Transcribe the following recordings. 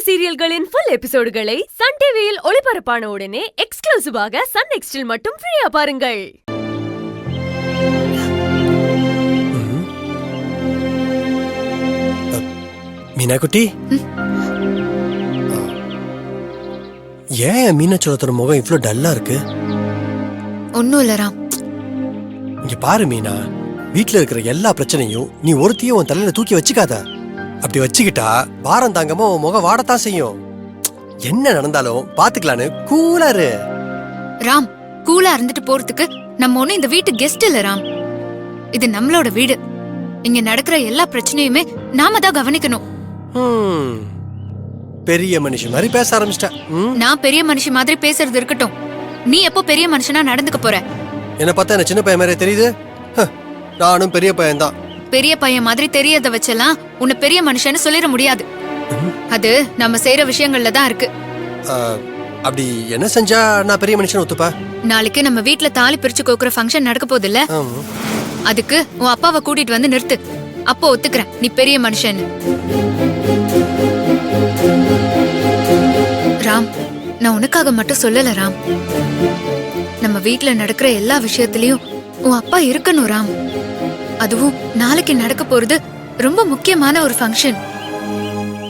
சீரியல்களின் full எபிசோடுகளை Sun டிவியில் ஒளிபரப்பான உடனே எக்ஸ்க்ளூசிவாக சன் நெக்ஸ்டில் மட்டும் ஃப்ரீயா பாருங்கள். மீனா குட்டி, ஏன் மீனாட்சியோட முகம் இவ்ளோ டல்லா இருக்கு? ஒன்னும் இல்ல ராம். இங்க பாரு மீனா, வீட்டுல இருக்கிற எல்லா பிரச்சனையும் நீ ஒருத்தையும் உன் தலையில தூக்கி வச்சுக்காத. அப்படி வச்சுக்கிட்டா வாரம் தாங்கமா உன் முகம் வாடத்தான் செய்யும். என்ன நடந்தாலும் பாத்துக்கலான்னு கூலா இரு. ராம், கூலா இருந்துட்டு போறதுக்கு நம்ம ஒண்ணும் இந்த வீட்டு கெஸ்ட் இல்ல ராம். இது நம்மளோட வீடு. இங்க நடக்கிற எல்லா பிரச்சனையுமே நாம தான் கவனிக்கணும். பெரிய மனுஷன் மாதிரி பேச ஆரம்பிச்சிட்ட. நான் பெரிய மனுஷன் மாதிரி பேசுறது இருக்கட்டும், நீ எப்போ பெரிய மனுஷனா நடந்துக்க போற? என்ன பார்த்தா என்ன சின்ன பையன் மாதிரி தெரியுது? நானும் பெரிய பையன் தான். பெரிய பையன் மாதிரி தெரியறத வச்செல்லாம் உன்னை பெரிய மனுஷன்னு சொல்லிட முடியாது. அது நம்ம செய்யற விஷயங்கள்ல தான் இருக்கு. அப்படி என்ன செஞ்சா நான் பெரிய மனுஷன் ஒத்துப்பா? நாளைக்கு நம்ம வீட்ல தாலி பிரிச்சு கோக்குற ஃபங்க்ஷன் நடக்க போகுது இல்ல? அதுக்கு உன் அப்பாவை கூட்டிட்டு வந்து நிறுத்து. அப்போ ஒத்துக்கிறேன் நீ பெரிய மனுஷன். ராம், நான் உனக்காக மட்டும் சொல்லல ராம். நம்ம வீட்ல நடக்கிற எல்லா விஷயத்திலயும் உன் அப்பா இருக்கணும் ராம். அதுவும் நாளைக்கு நடக்க போறது ரொம்ப முக்கியமான ஒரு ஃபங்க்ஷன்.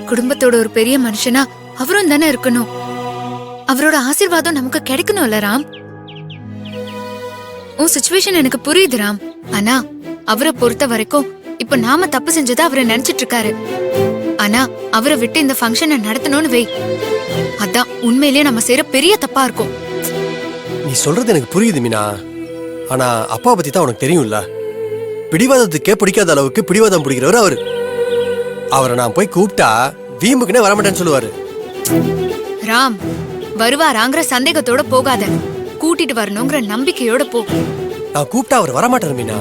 குடும்பத்தோட ஒரு பெரிய மனுஷனா அவரும் தானே இருக்கணும். அவரோட ஆசீர்வாதம் நமக்கு கிடைக்கணும்ல ராம். உன் சிச்சுவேஷன் எனக்கு புரியுது ராம். ஆனா அவரை பொறுத்த வரைக்கும் இப்ப நாம தப்பு செஞ்சதா அவரை நினைச்சிட்டு இருக்காரு. ஆனா அவரை விட்டு இந்த ஃபங்க்ஷனை நடத்தணும்னு வை, அதான் உண்மையிலேயே நம்ம செய்யற பெரிய தப்பா இருக்கும். நீ சொல்றது எனக்கு புரியுது மீனா. ஆனா அப்பா பத்தி தான் உனக்கு தெரியும்ல. பிடிவாதத்துக்கே பிடிக்காத அளவுக்கு பிடிவாதம் பிடிக்கிறவர் அவரு. அவரை நான் போய் கூப்பிட்டா வீம்புக்குனே வரமாட்டேன்னு சொல்லுவாரு. ராம், வருவாராங்கிற சந்தேகத்தோட போகாத, கூட்டிட்டு வரணுங்கிற நம்பிக்கையோட போ. நான் கூப்பிட்டா அவர் வரமாட்டார் மீனா.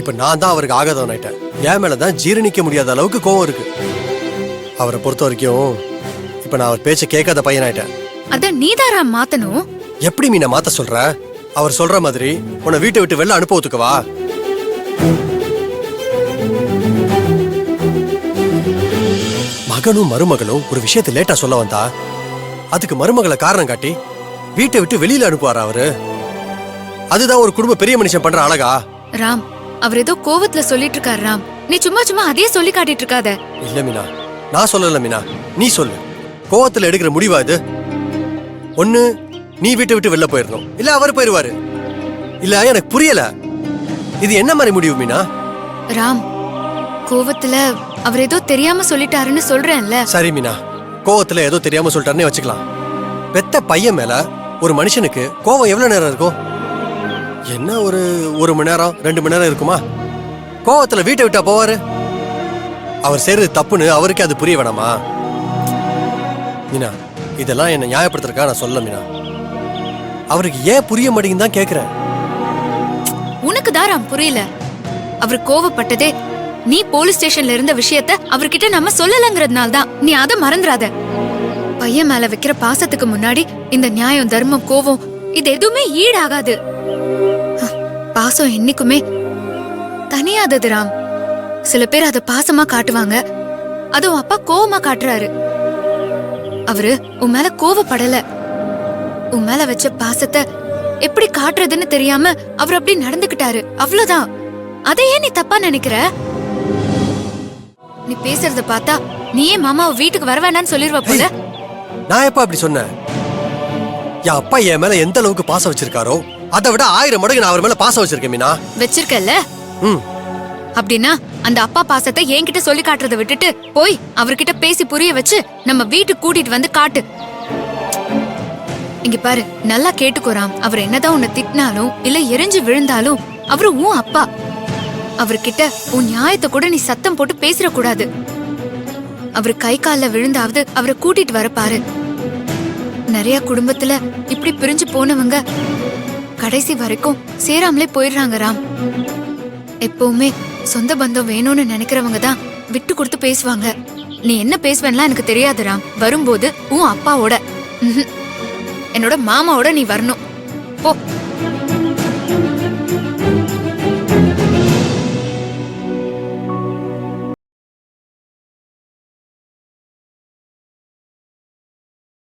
இப்ப நான் தான் அவருக்கு ஆகாதவன் ஆயிட்டேன். என் மேலதான் ஜீரணிக்க முடியாத அளவுக்கு கோவம் இருக்கு. அவரை பொறுத்த வரைக்கும் இப்ப நான் அவர் பேச்ச கேட்காத பையன் ஆயிட்டேன். அத நீதான் ராம் மாத்தணும். எப்படி மீனா மாத்த சொல்ற? அவர் சொல்ற மாதிரி உன்னை வீட்டை விட்டு வெளில அனுப்ப ஒத்துக்கவா? மகனும் மருமகளும் ஒரு விஷயத்தை லேட்டா சொல்ல வந்தா அதுக்கு மருமகளை காரணம் காட்டி வீட்டை விட்டு வெளியில அனுப்புவாரா அவரு? அதுதான் ஒரு குடும்ப பெரிய மனுஷன் பண்ற அழகா? ராம், அவர் ஏதோ கோவத்துல சொல்லிட்டு இருக்காரு ராம். நீ சும்மா சும்மா அதே சொல்லி காட்டிட்டு இருக்காத. இல்ல மீனா, நான் சொல்லல மீனா, நீ சொல்லு. கோவத்துல எடுக்கிற முடிவா இது? ஒண்ணு நீ வீட்டை விட்டு வெளில போயிடணும், இல்ல அவர் போயிருவாரு. இல்ல எனக்கு புரியல, இது என்ன மாதிரி முடிவு மீனா? ராம், கோவத்துல அவர் ஏதோ தெரியாம சொல்லிட்டாருன்னு சொல்றேன்ல. சரி மீனா, கோவத்துல ஏதோ தெரியாம சொல்லிட்டாருன்னு வச்சுக்கலாம். பெத்த பையன் மேல ஒரு மனுஷனுக்கு கோவம் எவ்வளவு நேரம் இருக்கும்? என்ன ஒரு மணி நேரம் 2 மணி நேரம் இருக்குமா? கோவத்துல வீட்டை விட்டா போவாரு? அவர் செய்யறது தப்புன்னு அவருக்கு அது புரிய வேணாமா? மீனா, இதெல்லாம் என்ன நியாயப்படுத்துறதுக்கா நான் சொல்ல மீனா. அவருக்கு ஏன் புரிய மாட்டேங்குன்னு தான் கேக்குறேன். உனக்கு தான் ராம் புரியல. அவர் கோவப்பட்டதே நீ போலீஸ் ஸ்டேஷன்ல இருந்த விஷயத்த அவர்கிட்ட நம்ம சொல்லலங்கிறதுனால தான். நீ அதை மறந்துடாத. பையன் மேல வைக்கிற பாசத்துக்கு முன்னாடி இந்த நியாயம், தர்மம், கோவம் இது எதுவுமே ஈடாகாது. பாசம் என்னைக்குமே தனியாதது ராம். சில பேர் அத பாசமா காட்டுவாங்க, அதுவும் அப்பா கோவமா காட்டுறாரு. அவரு உன் மேல கோவப்படல, உன் மேல வச்ச பாசத்தை எப்படி காட்டுறதுன்னு தெரியாம அவர் அப்படி நடந்துகிட்டாரு, அவ்வளவுதான். அதையே நீ தப்பா நினைக்கிற? நீ பேசுறத பார்த்தா நீயே மாமாவை வீட்டுக்கு வர வேணான்னு சொல்லிருவ போல. நான் எப்ப அப்படி சொன்னேன்? என் அப்பா என் மேல எந்த அளவுக்கு பாசம் வச்சிருக்காரோ அதை விட 1000 மடங்கு நான் அவர் மேல பாசம் வச்சிருக்கேன் மீனா. வச்சிருக்கல? அப்படின்னா அந்த அப்பா பாசத்தை என்கிட்ட சொல்லி காட்டுறதை விட்டுட்டு போய் அவர்கிட்ட பேசி புரிய வச்சு நம்ம வீட்டுக்கு கூட்டிட்டு வந்து காட்டு. இங்க பாரு, நல்லா கேட்டுக்கோராம். அவர் என்னதான் உன்னை திட்டினாலும் இல்ல எரிஞ்சு விழுந்தாலும் அவரு உன் அப்பா. அவர்கிட்ட உன் நியாயத்தை கூட நீ சத்தம் போட்டு பேசிடக்கூடாது. அவரு கை கால்ல விழுந்தாவது அவரை கூட்டிட்டு வர பாரு. நிறைய குடும்பத்துல இப்படி பிரிஞ்சு போனவங்க கடைசி வரைக்கும் சேராமலே போயிடுறாங்க ராம். எப்பவுமே சொந்த பந்தம் வேணும்னு நினைக்கிறவங்க தான் விட்டு கொடுத்து பேசுவாங்க. நீ என்ன பேசுவேன்லாம் எனக்கு தெரியாது ராம். வரும்போது உன் அப்பாவோட, என்னோட மாமாவோட நீ வரணும். போ.